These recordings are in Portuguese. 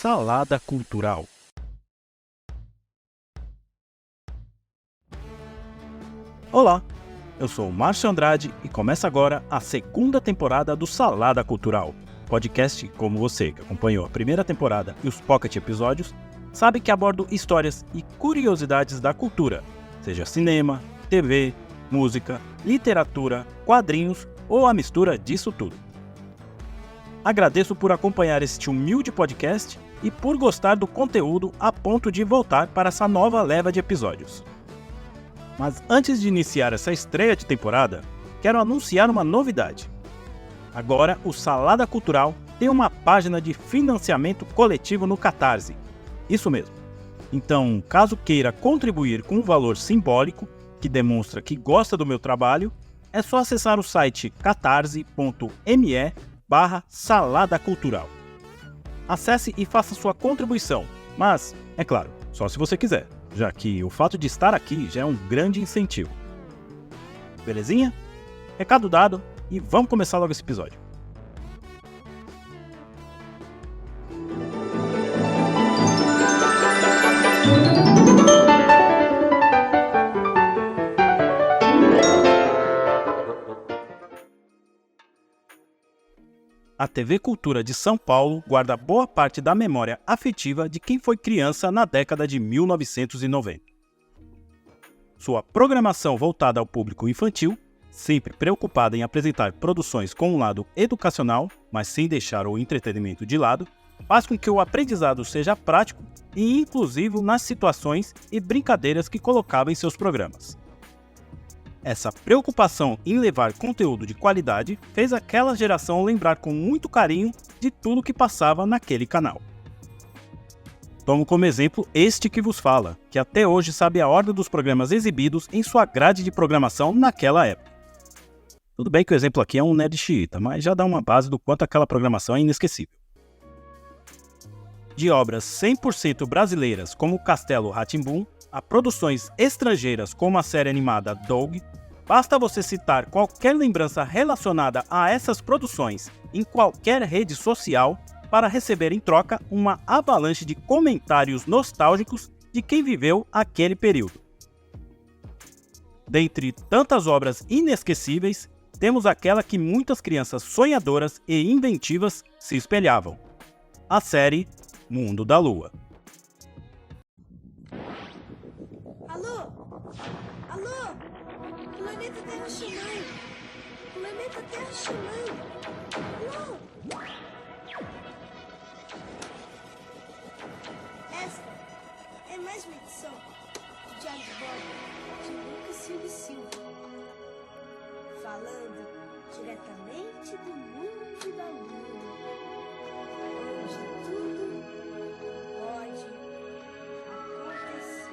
Salada Cultural. Olá, eu sou o Márcio Andrade e começa agora a segunda temporada do Salada Cultural. Podcast como você, que acompanhou a primeira temporada e os pocket episódios, sabe que abordo histórias e curiosidades da cultura, seja cinema, TV, música, literatura, quadrinhos ou a mistura disso tudo. Agradeço por acompanhar este humilde podcast e por gostar do conteúdo a ponto de voltar para essa nova leva de episódios. Mas antes de iniciar essa estreia de temporada, quero anunciar uma novidade. Agora, o Salada Cultural tem uma página de financiamento coletivo no Catarse. Isso mesmo. Então, caso queira contribuir com um valor simbólico, que demonstra que gosta do meu trabalho, é só acessar o site catarse.me/Salada Cultural. Acesse e faça sua contribuição, mas, é claro, só se você quiser, já que o fato de estar aqui já é um grande incentivo. Belezinha? Recado dado e vamos começar logo esse episódio. A TV Cultura de São Paulo guarda boa parte da memória afetiva de quem foi criança na década de 1990. Sua programação voltada ao público infantil, sempre preocupada em apresentar produções com um lado educacional, mas sem deixar o entretenimento de lado, faz com que o aprendizado seja prático e inclusivo nas situações e brincadeiras que colocava em seus programas. Essa preocupação em levar conteúdo de qualidade fez aquela geração lembrar com muito carinho de tudo que passava naquele canal. Tomo como exemplo este que vos fala, que até hoje sabe a ordem dos programas exibidos em sua grade de programação naquela época. Tudo bem que o exemplo aqui é um nerd xiita, mas já dá uma base do quanto aquela programação é inesquecível. De obras 100% brasileiras como Castelo Rá-Tim-Bum, a produções estrangeiras como a série animada Doug, basta você citar qualquer lembrança relacionada a essas produções em qualquer rede social para receber em troca uma avalanche de comentários nostálgicos de quem viveu aquele período. Dentre tantas obras inesquecíveis, temos aquela que muitas crianças sonhadoras e inventivas se espelhavam: a série Mundo da Lua. Alô? Planeta Terra chamando! Planeta Terra chamando! Alô? Esta é mais uma edição do Diário de Bordo de Lucas Silva, falando diretamente do mundo da Lua, onde tudo pode acontecer.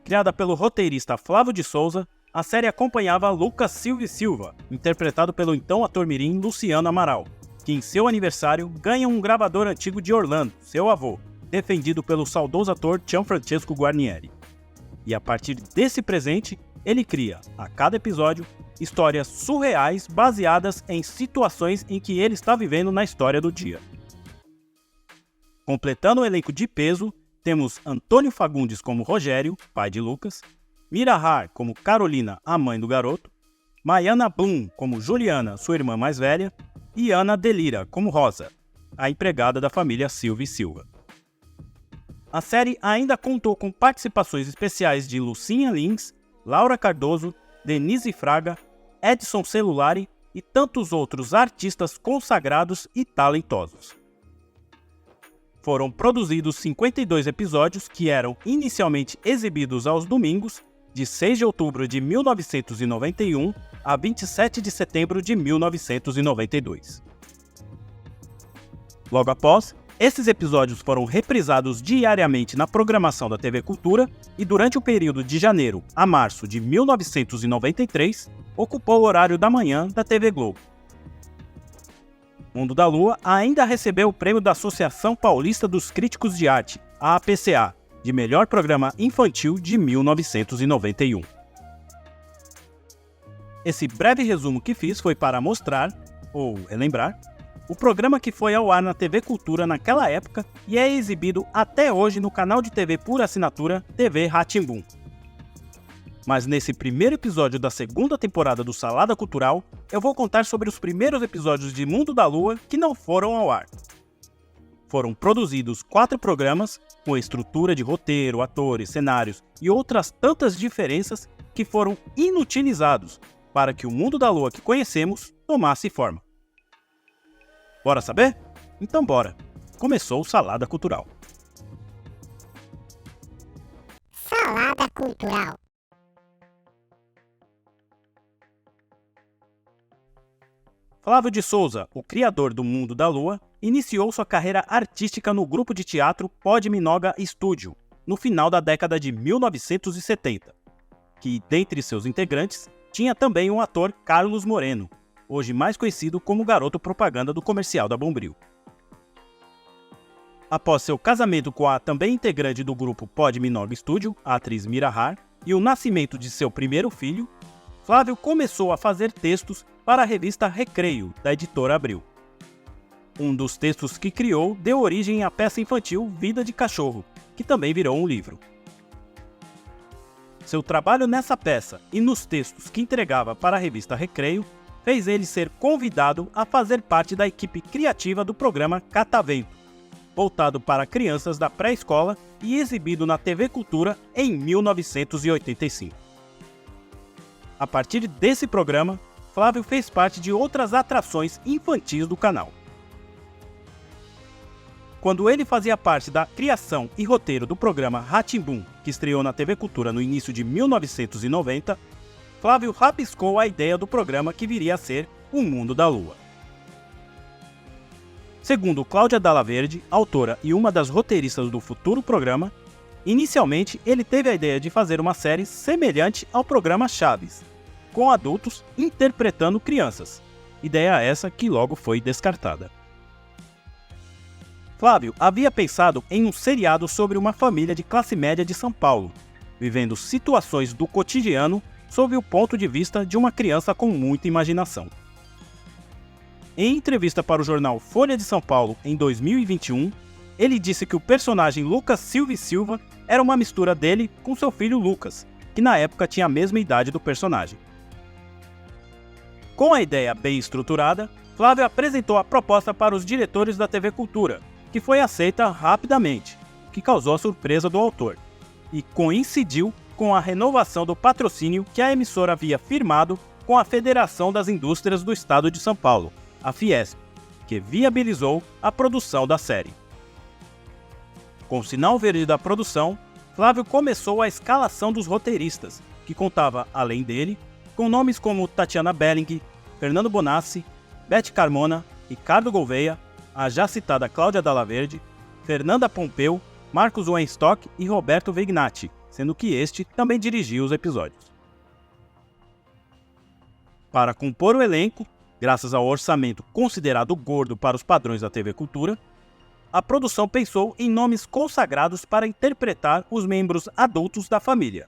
Criada pelo roteirista Flávio de Souza, a série acompanhava Lucas Silva, interpretado pelo então ator mirim Luciano Amaral, que em seu aniversário ganha um gravador antigo de Orlando, seu avô, defendido pelo saudoso ator Gianfrancesco Guarnieri. E a partir desse presente, ele cria, a cada episódio, histórias surreais baseadas em situações em que ele está vivendo na história do dia. Completando o elenco de peso, temos Antônio Fagundes como Rogério, pai de Lucas, Mira Har como Carolina, a mãe do garoto, Maiana Blum como Juliana, sua irmã mais velha, e Ana Delira como Rosa, a empregada da família Silva. A série ainda contou com participações especiais de Lucinha Lins, Laura Cardoso, Denise Fraga, Edson Celulari e tantos outros artistas consagrados e talentosos. Foram produzidos 52 episódios que eram inicialmente exibidos aos domingos, de 6 de outubro de 1991 a 27 de setembro de 1992. Logo após, esses episódios foram reprisados diariamente na programação da TV Cultura e durante o período de janeiro a março de 1993, ocupou o horário da manhã da TV Globo. Mundo da Lua ainda recebeu o prêmio da Associação Paulista dos Críticos de Arte, a APCA, de melhor programa infantil de 1991. Esse breve resumo que fiz foi para mostrar, ou relembrar, o programa que foi ao ar na TV Cultura naquela época e é exibido até hoje no canal de TV por assinatura TV Rá-Tim-Bum. Mas nesse primeiro episódio da segunda temporada do Salada Cultural, eu vou contar sobre os primeiros episódios de Mundo da Lua que não foram ao ar. Foram produzidos 4 programas, com estrutura de roteiro, atores, cenários e outras tantas diferenças que foram inutilizados para que o Mundo da Lua que conhecemos tomasse forma. Bora saber? Então bora! Começou o Salada Cultural. Salada Cultural. Flávio de Souza, o criador do Mundo da Lua, iniciou sua carreira artística no grupo de teatro Podminoga Studio, no final da década de 1970, que, dentre seus integrantes, tinha também o ator Carlos Moreno, hoje mais conhecido como garoto propaganda do comercial da Bombril. Após seu casamento com a também integrante do grupo Podminoga Studio, a atriz Mira Har, e o nascimento de seu primeiro filho, Flávio começou a fazer textos para a revista Recreio, da editora Abril. Um dos textos que criou deu origem à peça infantil Vida de Cachorro, que também virou um livro. Seu trabalho nessa peça e nos textos que entregava para a revista Recreio fez ele ser convidado a fazer parte da equipe criativa do programa Catavento, voltado para crianças da pré-escola e exibido na TV Cultura em 1985. A partir desse programa, Flávio fez parte de outras atrações infantis do canal. Quando ele fazia parte da criação e roteiro do programa Rá-Tim-Bum, que estreou na TV Cultura no início de 1990, Flávio rabiscou a ideia do programa que viria a ser O Mundo da Lua. Segundo Cláudia Dalla Verde, autora e uma das roteiristas do futuro programa, inicialmente ele teve a ideia de fazer uma série semelhante ao programa Chaves, com adultos interpretando crianças, ideia essa que logo foi descartada. Flávio havia pensado em um seriado sobre uma família de classe média de São Paulo, vivendo situações do cotidiano sob o ponto de vista de uma criança com muita imaginação. Em entrevista para o jornal Folha de São Paulo em 2021, ele disse que o personagem Lucas Silva e Silva era uma mistura dele com seu filho Lucas, que na época tinha a mesma idade do personagem. Com a ideia bem estruturada, Flávio apresentou a proposta para os diretores da TV Cultura, que foi aceita rapidamente, que causou a surpresa do autor, e coincidiu com a renovação do patrocínio que a emissora havia firmado com a Federação das Indústrias do Estado de São Paulo, a Fiesp, que viabilizou a produção da série. Com o sinal verde da produção, Flávio começou a escalação dos roteiristas, que contava, além dele, com nomes como Tatiana Belling, Fernando Bonassi, Beth Carmona, Ricardo Gouveia, a já citada Cláudia Dalla Verde, Fernanda Pompeu, Marcos Weinstock e Roberto Vignati, sendo que este também dirigia os episódios. Para compor o elenco, graças ao orçamento considerado gordo para os padrões da TV Cultura, a produção pensou em nomes consagrados para interpretar os membros adultos da família.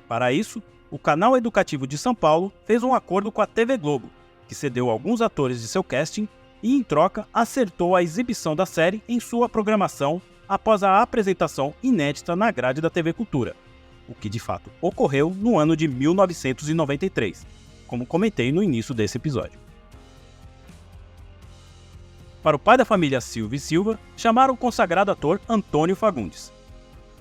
Para isso, o Canal Educativo de São Paulo fez um acordo com a TV Globo, que cedeu alguns atores de seu casting e, em troca, acertou a exibição da série em sua programação após a apresentação inédita na grade da TV Cultura, o que de fato ocorreu no ano de 1993, como comentei no início desse episódio. Para o pai da família Silva e Silva, chamaram o consagrado ator Antônio Fagundes.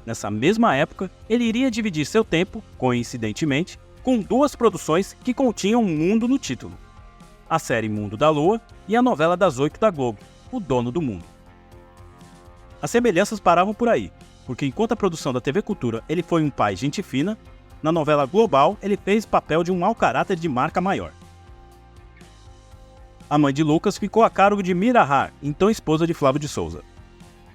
Nessa mesma época, ele iria dividir seu tempo, coincidentemente, com 2 produções que continham mundo no título: a série Mundo da Lua e a novela das 8 da Globo, O Dono do Mundo. As semelhanças paravam por aí, porque enquanto a produção da TV Cultura ele foi um pai gente fina, na novela Global ele fez papel de um mau caráter de marca maior. A mãe de Lucas ficou a cargo de Mira Har, então esposa de Flávio de Souza.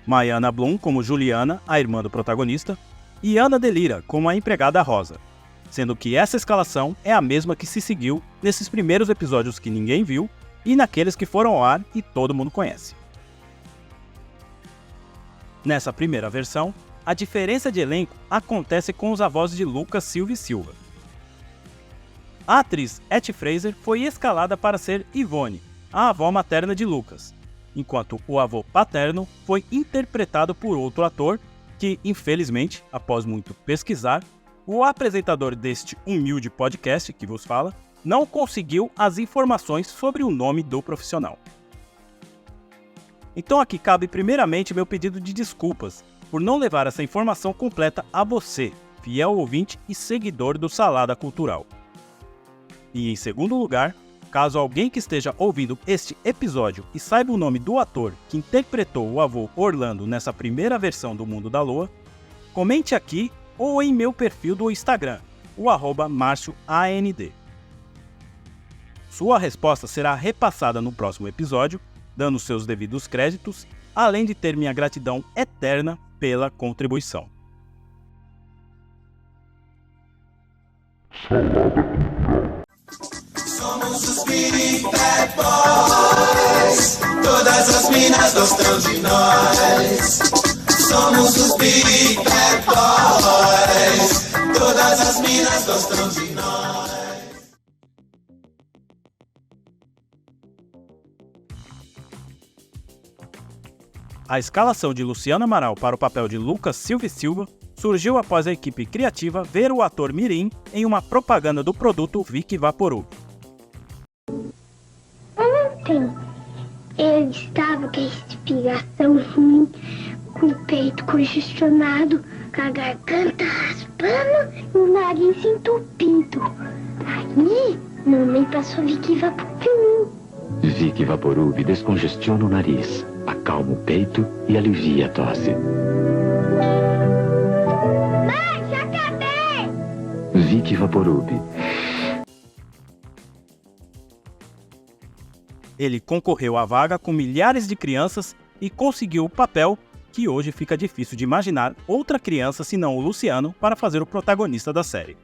Maiana Blum como Juliana, a irmã do protagonista, e Ana Delira como a empregada Rosa, sendo que essa escalação é a mesma que se seguiu nesses primeiros episódios que ninguém viu e naqueles que foram ao ar e todo mundo conhece. Nessa primeira versão, a diferença de elenco acontece com os avós de Lucas Silva e Silva. A atriz Etty Fraser foi escalada para ser Ivone, a avó materna de Lucas, enquanto o avô paterno foi interpretado por outro ator que, infelizmente, após muito pesquisar, o apresentador deste humilde podcast que vos fala não conseguiu as informações sobre o nome do profissional. Então aqui cabe primeiramente meu pedido de desculpas por não levar essa informação completa a você, fiel ouvinte e seguidor do Salada Cultural. E em segundo lugar, caso alguém que esteja ouvindo este episódio e saiba o nome do ator que interpretou o avô Orlando nessa primeira versão do Mundo da Lua, comente aqui ou em meu perfil do Instagram, o @marcioand. Sua resposta será repassada no próximo episódio, dando seus devidos créditos, além de ter minha gratidão eterna pela contribuição. Somos os Big Bad Boys, todas as minas gostam de nós. Somos os Big Bad Boys, todas as minas gostam de nós. A escalação de Luciano Amaral para o papel de Lucas Silva e Silva surgiu após a equipe criativa ver o ator mirim em uma propaganda do produto Vick Vaporub. Ontem eu estava com a respiração ruim, com o peito congestionado, com a garganta raspando e o nariz entupido. Aí, mamãe passou Vick Vaporub. Vick Vaporub descongestiona o nariz, acalma o peito e alivia a tosse. Mãe, já acabei! Vick Vaporub. Ele concorreu à vaga com milhares de crianças e conseguiu o papel que hoje fica difícil de imaginar outra criança senão o Luciano para fazer o protagonista da série.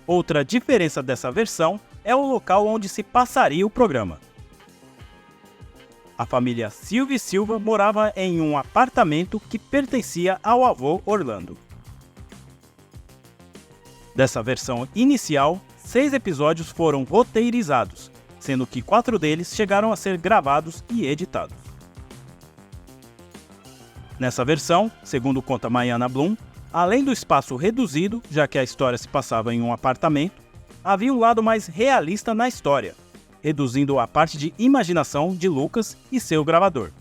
Outra diferença dessa versão é o local onde se passaria o programa. A família Silva e Silva morava em um apartamento que pertencia ao avô Orlando. Dessa versão inicial, 6 episódios foram roteirizados, sendo que 4 deles chegaram a ser gravados e editados. Nessa versão, segundo conta Maiana Blum, além do espaço reduzido, já que a história se passava em um apartamento, havia um lado mais realista na história, reduzindo a parte de imaginação de Lucas e seu gravador,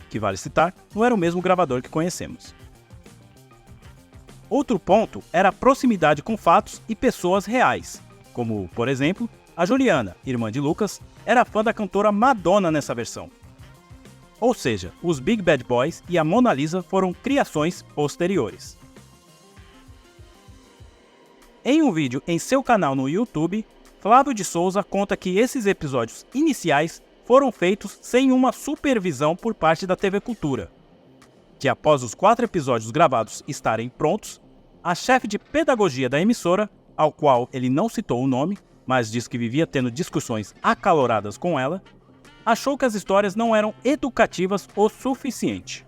que vale citar, não era o mesmo gravador que conhecemos. Outro ponto era a proximidade com fatos e pessoas reais, como, por exemplo, a Juliana, irmã de Lucas, era fã da cantora Madonna nessa versão. Ou seja, os Big Bad Boys e a Mona Lisa foram criações posteriores. Em um vídeo em seu canal no YouTube, Flávio de Souza conta que esses episódios iniciais foram feitos sem uma supervisão por parte da TV Cultura, que após os 4 episódios gravados estarem prontos, a chefe de pedagogia da emissora, ao qual ele não citou o nome, mas diz que vivia tendo discussões acaloradas com ela, achou que as histórias não eram educativas o suficiente.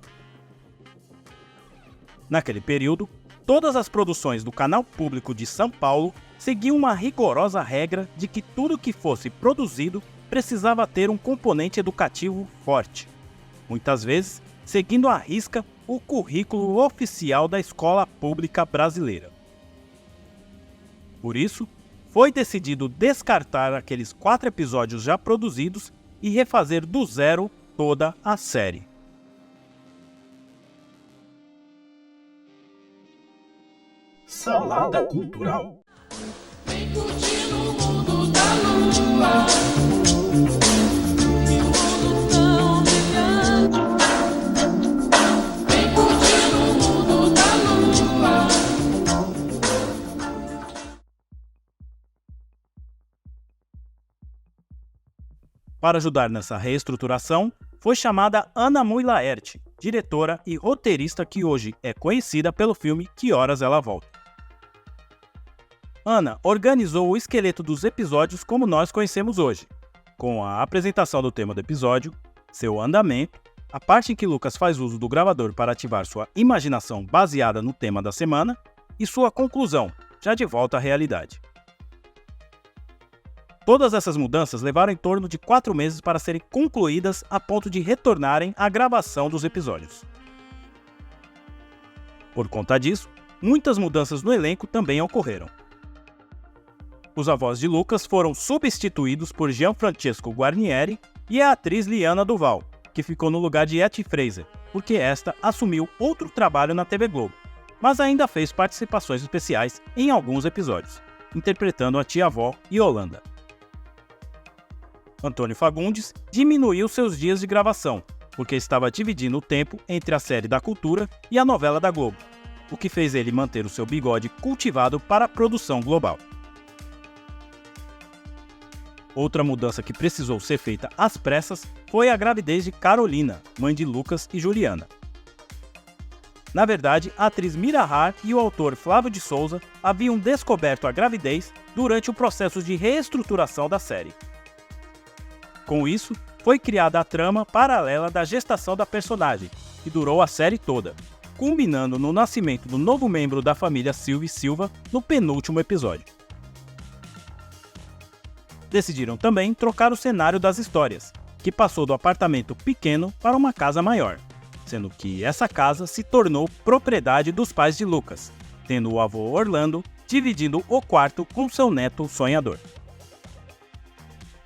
Naquele período, todas as produções do canal público de São Paulo seguiam uma rigorosa regra de que tudo que fosse produzido precisava ter um componente educativo forte, muitas vezes seguindo à risca o currículo oficial da escola pública brasileira. Por isso, foi decidido descartar aqueles 4 episódios já produzidos e refazer do zero toda a série. Salada Cultural. Vem curtir o mundo da lua, e o mundo tão brilhante. Vem curtir o mundo da lua. Para ajudar nessa reestruturação, foi chamada Ana Mui Laerte, diretora e roteirista que hoje é conhecida pelo filme Que Horas Ela Volta. Ana organizou o esqueleto dos episódios como nós conhecemos hoje, com a apresentação do tema do episódio, seu andamento, a parte em que Lucas faz uso do gravador para ativar sua imaginação baseada no tema da semana e sua conclusão, já de volta à realidade. Todas essas mudanças levaram em torno de 4 meses para serem concluídas a ponto de retornarem à gravação dos episódios. Por conta disso, muitas mudanças no elenco também ocorreram. Os avós de Lucas foram substituídos por Gianfrancesco Guarnieri e a atriz Liana Duval, que ficou no lugar de Etty Fraser, porque esta assumiu outro trabalho na TV Globo, mas ainda fez participações especiais em alguns episódios, interpretando a tia-avó Yolanda. Antônio Fagundes diminuiu seus dias de gravação, porque estava dividindo o tempo entre a série da Cultura e a novela da Globo, o que fez ele manter o seu bigode cultivado para a produção global. Outra mudança que precisou ser feita às pressas foi a gravidez de Carolina, mãe de Lucas e Juliana. Na verdade, a atriz Mira Har e o autor Flávio de Souza haviam descoberto a gravidez durante o processo de reestruturação da série. Com isso, foi criada a trama paralela da gestação da personagem, que durou a série toda, culminando no nascimento do novo membro da família Silva e Silva no penúltimo episódio. Decidiram também trocar o cenário das histórias, que passou do apartamento pequeno para uma casa maior, sendo que essa casa se tornou propriedade dos pais de Lucas, tendo o avô Orlando dividindo o quarto com seu neto sonhador.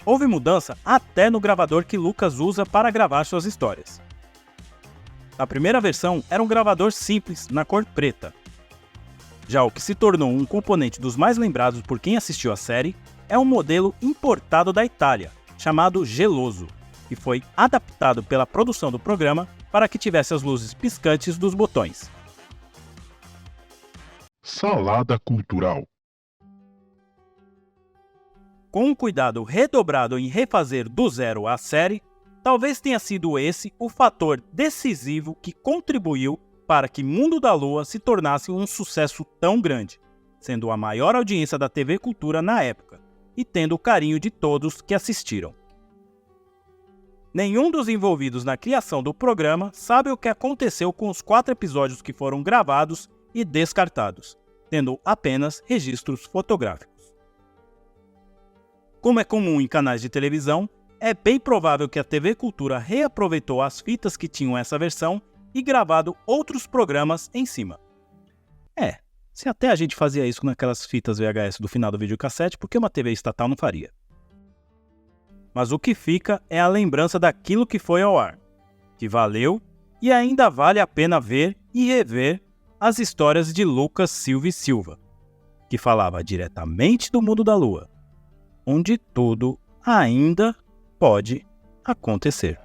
Houve mudança até no gravador que Lucas usa para gravar suas histórias. A primeira versão era um gravador simples, na cor preta. Já o que se tornou um componente dos mais lembrados por quem assistiu a série é um modelo importado da Itália, chamado Geloso, que foi adaptado pela produção do programa para que tivesse as luzes piscantes dos botões. Salada cultural. Com um cuidado redobrado em refazer do zero a série, talvez tenha sido esse o fator decisivo que contribuiu para que Mundo da Lua se tornasse um sucesso tão grande, sendo a maior audiência da TV Cultura na época, e tendo o carinho de todos que assistiram. Nenhum dos envolvidos na criação do programa sabe o que aconteceu com os 4 episódios que foram gravados e descartados, tendo apenas registros fotográficos. Como é comum em canais de televisão, é bem provável que a TV Cultura reaproveitou as fitas que tinham essa versão e gravado outros programas em cima. Se até a gente fazia isso naquelas fitas VHS do final do videocassete, por que uma TV estatal não faria? Mas o que fica é a lembrança daquilo que foi ao ar, que valeu e ainda vale a pena ver e rever as histórias de Lucas Silva e Silva, que falava diretamente do mundo da Lua, onde tudo ainda pode acontecer.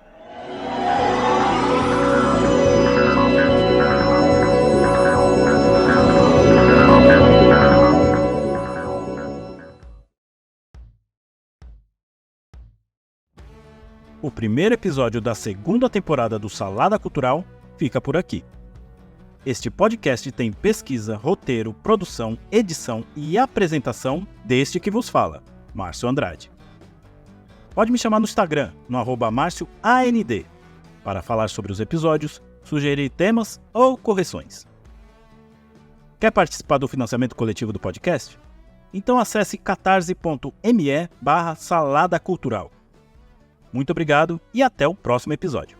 O primeiro episódio da segunda temporada do Salada Cultural fica por aqui. Este podcast tem pesquisa, roteiro, produção, edição e apresentação deste que vos fala, Márcio Andrade. Pode me chamar no Instagram, no @MárcioAND, para falar sobre os episódios, sugerir temas ou correções. Quer participar do financiamento coletivo do podcast? Então acesse catarse.me/saladacultural. Muito obrigado e até o próximo episódio.